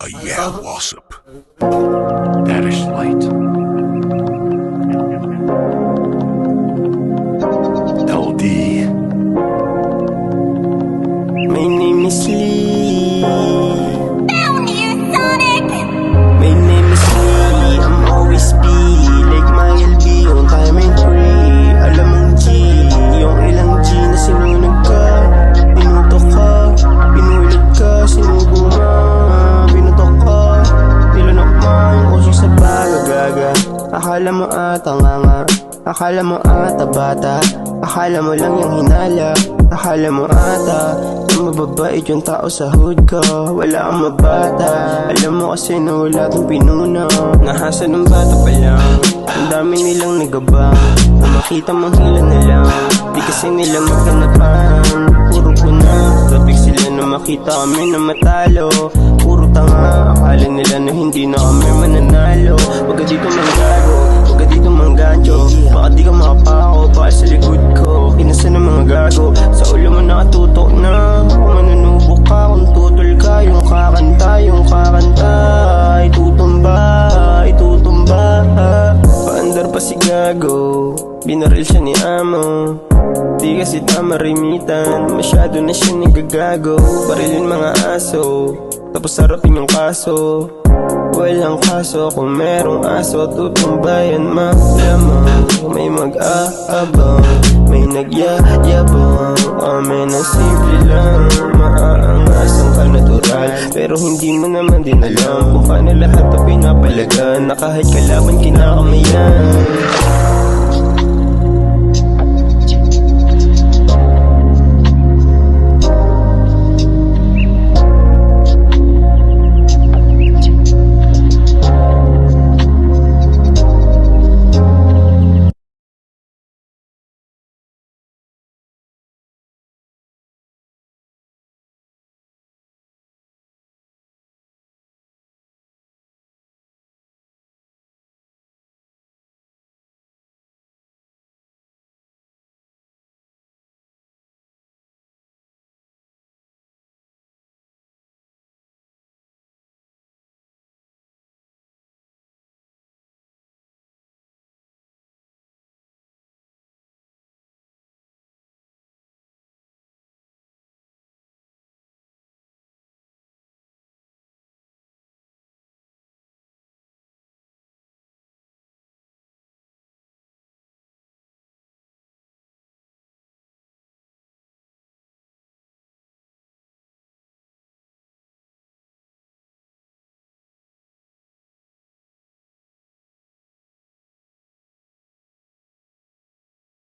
Yeah, Wasp. That is light. LD. My name is Lee. Down here, Sonic! My name is Lee. I'm always B. Like my LB on time and free. Alam mong G, yung ilang G na sinunog ka. Pinutok ka, pinulit ka, sinubo mo. Pinutok ka, nilunok mo yung uso sa bagagaga. Akala mo ata nga, akala mo ata bata. Akala mo lang yung hinala. Akala mo ata yung mababait yung tao sa hood ko. Wala kang mabata. Alam mo kasi na wala tong pinuno. Nahasa ng bata pa lang. Ang dami nilang nagabang. Na makita mong hila na lang. Di kasi nila magkanapan. Puro puna. Tapik sila na makita kami na matalo. Puro tanga. Akala nila na hindi na kami mananalo. Wag ka dito manggago. Wag ka dito manggancho. Baka di ka makapako. Baka sa likod ko. Inasa ng mga gago. Sa ulo mo nakatutok na. Kung manunubok ka, kung tutol ka. Yung kakanta, itutumba, itutumba. Paandar pa si gago. Binaril siya ni amo. Di kasi tama rimitan. Masyado na siya nagagago. Barilin mga aso. Tapos sarapin yung kaso. Walang kaso kung merong aso. Tutumbayan malamang. May mag-aabang, may nagyayabang. Amen ang simple lang. Maaangasang ka natural. Pero hindi mo naman din alam kung paano lahat na pinapalagan. Na kahit kalaban kinakamayan.